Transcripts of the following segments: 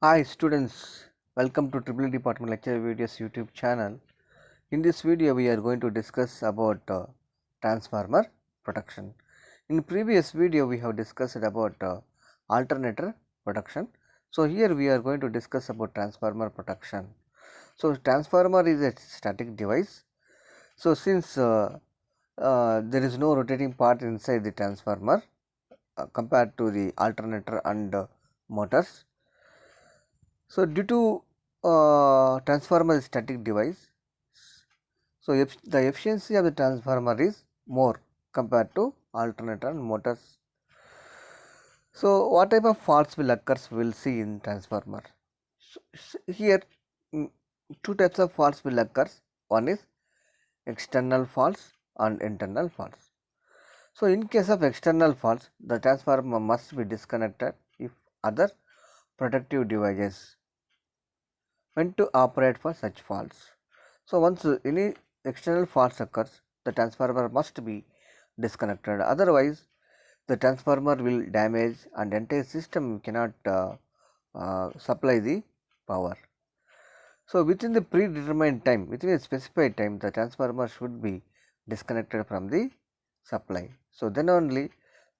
Hi students, welcome to Triple Department Lecture Videos YouTube channel. In this video we are going to discuss about transformer protection. In previous video we have discussed about alternator protection. So here we are going to discuss about transformer protection. So transformer is a static device. So since there is no rotating part inside the transformer compared to the alternator and motors. So due to transformer is static device, so the efficiency of the transformer is more compared to alternator and motors. So what type of faults will occurs we will see in transformer. Here two types of faults will occur. One is external faults and internal faults. So in case of external faults, the transformer must be disconnected if other protective devices when to operate for such faults. So once any external faults occurs, the transformer must be disconnected. Otherwise, the transformer will damage and entire system cannot supply the power. So within the predetermined time, within a specified time, the transformer should be disconnected from the supply. So then only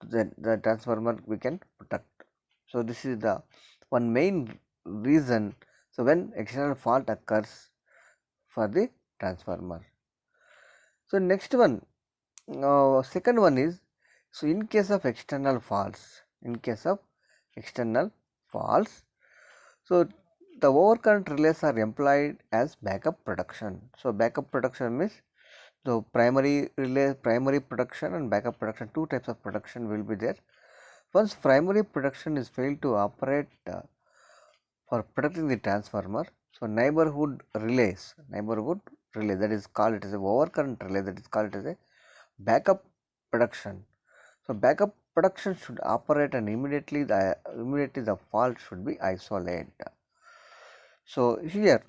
the transformer we can protect. So this is the one main reason. So when external fault occurs for the transformer. So next one, second one is, so in case of external faults, so the overcurrent relays are employed as backup protection. So backup protection means the primary relay, primary protection and backup protection, two types of protection will be there. Once primary protection is failed to operate for protecting the transformer, so neighborhood relays that is called it as a overcurrent relay, that is called it as a backup protection. So backup protection should operate and immediately the fault should be isolated. So here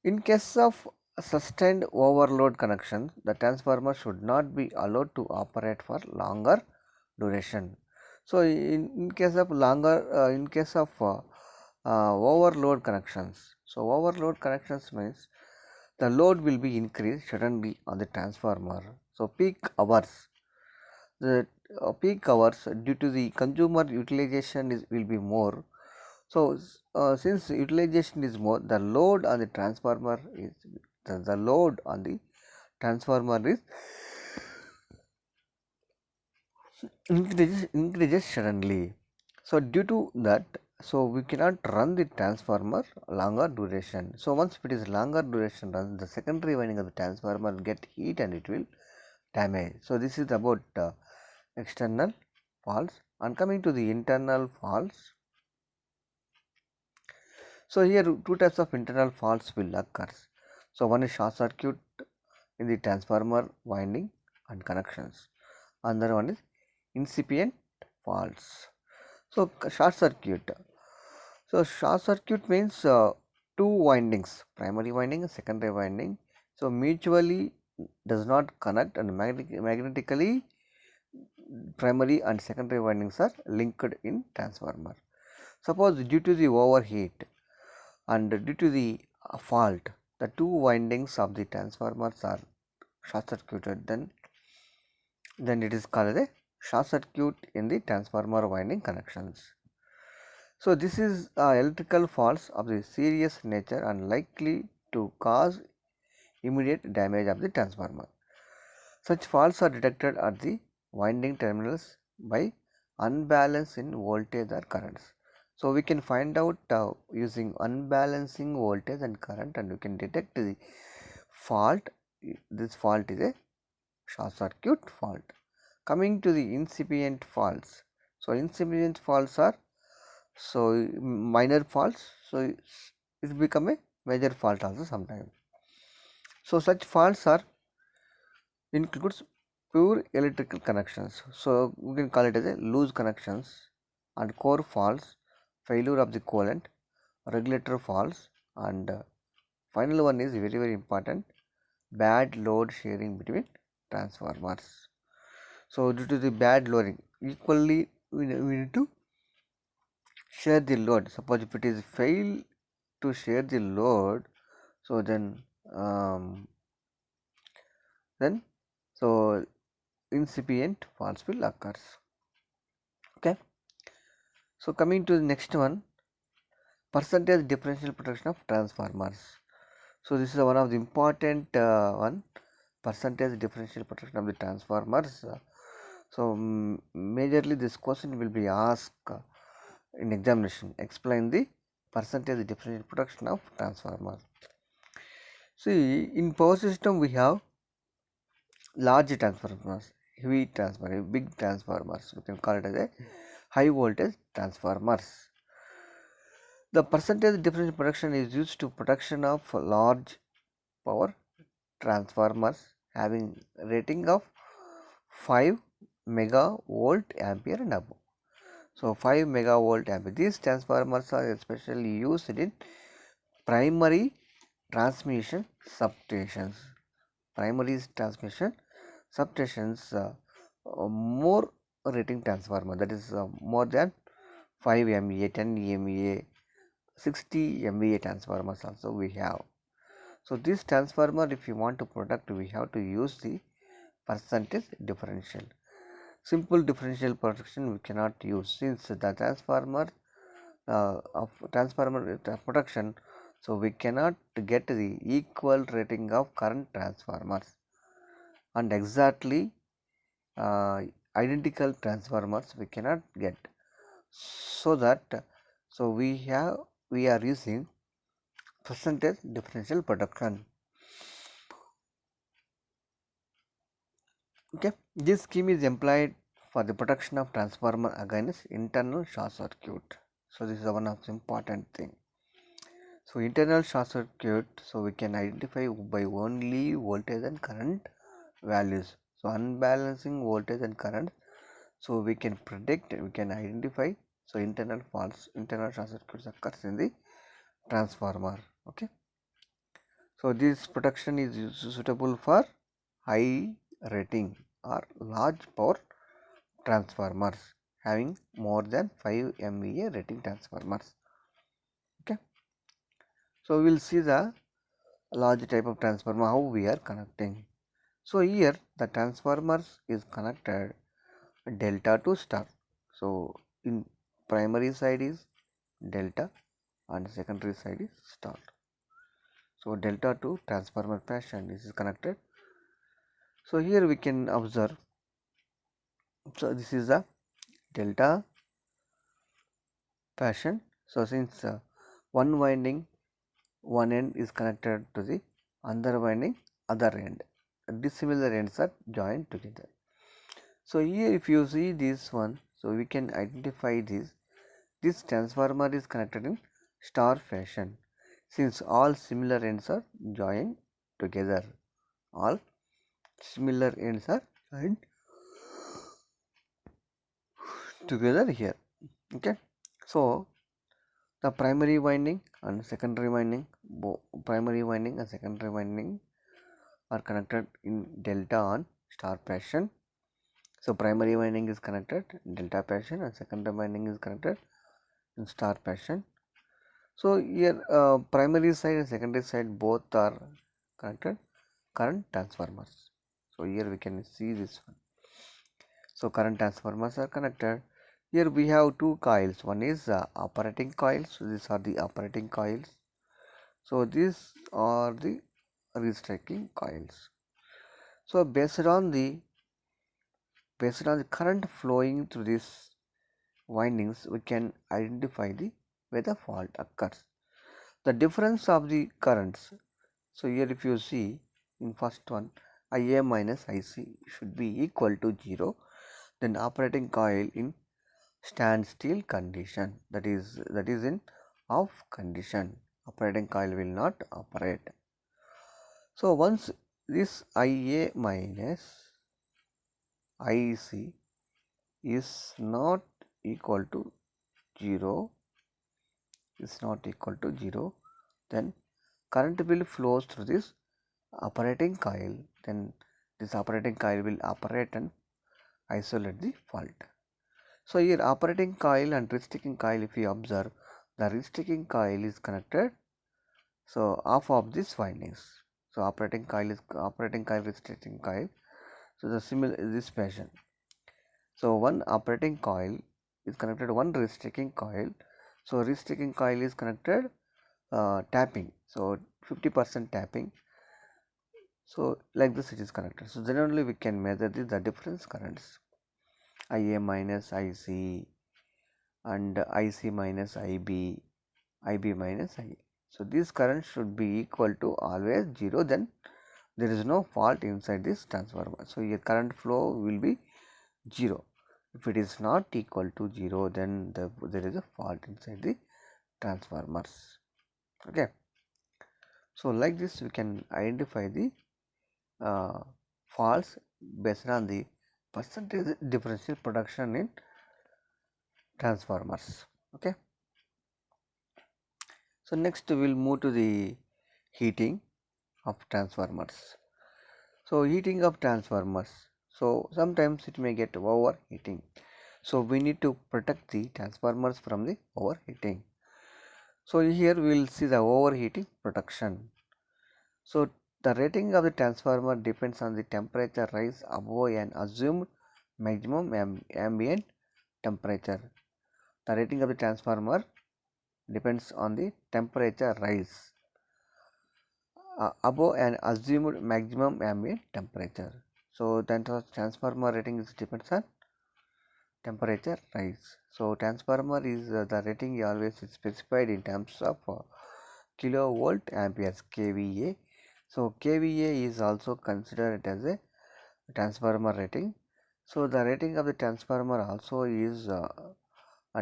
in case of sustained overload connection, the transformer should not be allowed to operate for longer duration. So in case of overload connections, so overload connections means the load will be increased suddenly on the transformer. So the peak hours due to the consumer utilization will be more. So since utilization is more, the load on the transformer is the load on the transformer is increases suddenly. So due to that, so we cannot run the transformer longer duration. So once it is longer duration run, the secondary winding of the transformer will get heat and it will damage. So this is about external faults. And coming to the internal faults, so here two types of internal faults will occur. So one is short circuit in the transformer winding and connections. Another one is incipient faults. So short circuit. So short circuit means two windings, primary winding and secondary winding. So mutually does not connect and magnetically primary and secondary windings are linked in transformer. Suppose due to the overheat and due to the fault, the two windings of the transformers are short circuited, then it is called a short circuit in the transformer winding connections. So this is electrical faults of the serious nature and likely to cause immediate damage of the transformer. Such faults are detected at the winding terminals by unbalance in voltage or currents. So we can find out using unbalancing voltage and current, and we can detect the fault. This fault is a short circuit fault. Coming to the incipient faults. So incipient faults are minor faults. So it become a major fault also sometimes. So such faults are includes pure electrical connections. So we can call it as a loose connections and core faults, failure of the coolant, regulator faults, and final one is very important, bad load sharing between transformers. So due to the bad loading, equally we need to share the load. Suppose if it is fail to share the load, so um, then so incipient faults will occurs. Okay. So coming to the next one, percentage differential protection of transformers. So this is one of the important one, percentage differential protection of the transformers. Majorly this question will be asked in examination. Explain the percentage differential protection of transformers. See, in power system we have large transformers, heavy transformers, big transformers. We can call it as a high voltage transformers. The percentage differential protection is used to protection of large power transformers having rating of 5 megavolt ampere and above. So 5 megavolt ampere. These transformers are especially used in primary transmission substations. Primary transmission substations more rating transformer, that is more than 5 MVA, 10 MVA, 60 MVA transformers also we have. So this transformer, if you want to protect, we have to use the percentage differential. Simple differential protection we cannot use, since the transformer of transformer protection, so we cannot get the equal rating of current transformers and exactly identical transformers we cannot get. So that we are using percentage differential protection. Okay, this scheme is employed for the protection of transformer against internal short circuit. So this is one of the important thing. So internal short circuit, so we can identify by only voltage and current values. So unbalancing voltage and current, so we can predict, we can identify. So internal faults, internal short circuits occurs in the transformer. Okay. So this protection is suitable for high rating or large power transformers having more than 5 MVA rating transformers. Okay. So we will see the large type of transformer, how we are connecting. So here the transformers is connected delta to star. So in primary side is delta and secondary side is star. So delta to transformer fashion, this is connected. So here we can observe, so this is a delta fashion. So since one winding one end is connected to the other winding other end, dissimilar ends are joined together. So here if you see this one, so we can identify this transformer is connected in star fashion, since all similar ends are joined together. All similar ends are joined together here. Okay. So the primary winding and secondary winding, primary winding and secondary winding are connected in delta on star fashion. So primary winding is connected in delta fashion and secondary winding is connected in star fashion. So here primary side and secondary side both are connected current transformers. So here we can see this one. So current transformers are connected. Here we have two coils. One is operating coils. So these are the operating coils. So these are the restocking coils. So based on the current flowing through these windings, we can identify where the fault occurs. The difference of the currents. So here if you see in first one, Ia minus Ic should be equal to 0. Then operating coil in standstill condition, that is in off condition, operating coil will not operate. So once this Ia minus Ic is not equal to 0, then current will flows through this operating coil. Then this operating coil will operate and isolate the fault. So here operating coil and restricting coil, if you observe, the restricting coil is connected, so off of these windings. So operating coil, restricting coil. So the similar is this fashion. So one operating coil is connected to one restricting coil. So restricting coil is connected tapping. So 50% tapping. So like this it is connected. So then only we can measure the difference currents. IA minus IC and IC minus IB, IB minus IA. So these currents should be equal to always 0, then there is no fault inside this transformer. So your current flow will be 0. If it is not equal to 0, then there is a fault inside the transformers. Okay. So like this we can identify the faults based on the percentage differential production in transformers. Okay. So next we will move to the heating of transformers. So heating of transformers. So sometimes it may get overheating. So we need to protect the transformers from the overheating. So here we will see the overheating protection. So the rating of the transformer depends on the temperature rise above an assumed maximum ambient temperature. The rating of the transformer depends on the temperature rise above an assumed maximum ambient temperature. So then transformer rating is depends on temperature rise. So transformer is the rating always is specified in terms of kilovolt amperes kVA. So kVA is also considered as a transformer rating. So the rating of the transformer also is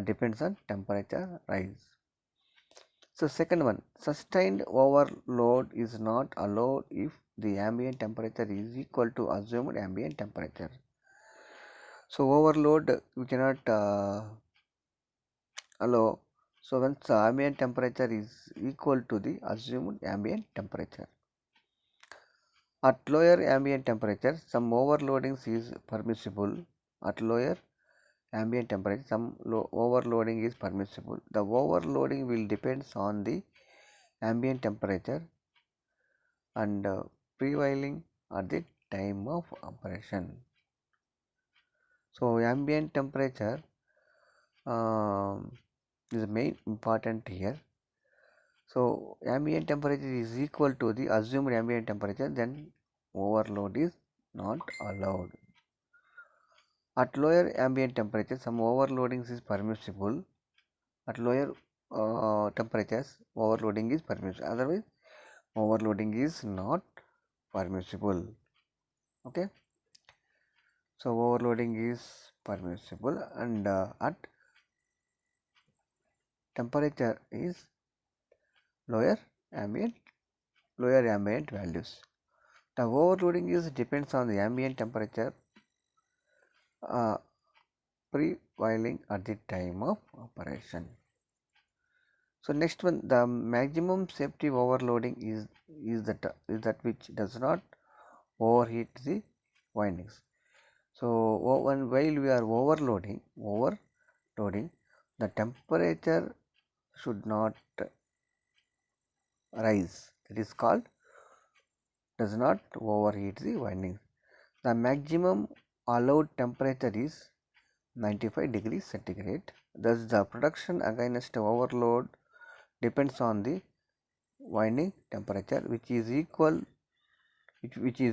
depends on temperature rise. So second one, sustained overload is not allowed if the ambient temperature is equal to assumed ambient temperature. So overload we cannot allow. So when the ambient temperature is equal to the assumed ambient temperature. At lower ambient temperature, some overloading is permissible. At lower ambient temperature, some overloading is permissible. The overloading will depend on the ambient temperature and prevailing at the time of operation. So ambient temperature is the main important here. So ambient temperature is equal to the assumed ambient temperature, then overload is not allowed. At lower ambient temperature, some overloading is permissible. At lower temperatures, overloading is permissible. Otherwise, overloading is not permissible. Okay. So overloading is permissible, and at temperature is lower ambient values. The overloading is depends on the ambient temperature prevailing at the time of operation. So next one, the maximum safety overloading is that which does not overheat the windings. So while we are overloading, the temperature should not rise. It is called does not overheat the windings. The maximum allowed temperature is 95 degrees centigrade. Thus the protection against overload depends on the winding temperature, which is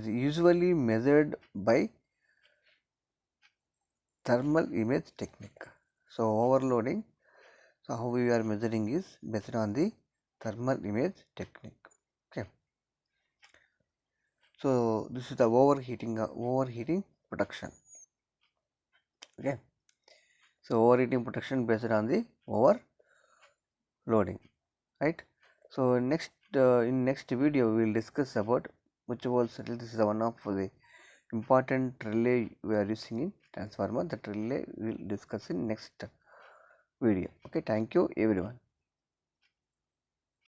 usually measured by thermal image technique. So overloading, so how we are measuring is based on the thermal image technique. Okay. So this is the overheating protection. Okay. So overheating protection based on the overloading, right? So next in next video we will discuss about which was this is one of the important relay we are using in transformer. That relay we will discuss in next video. Okay, thank you everyone.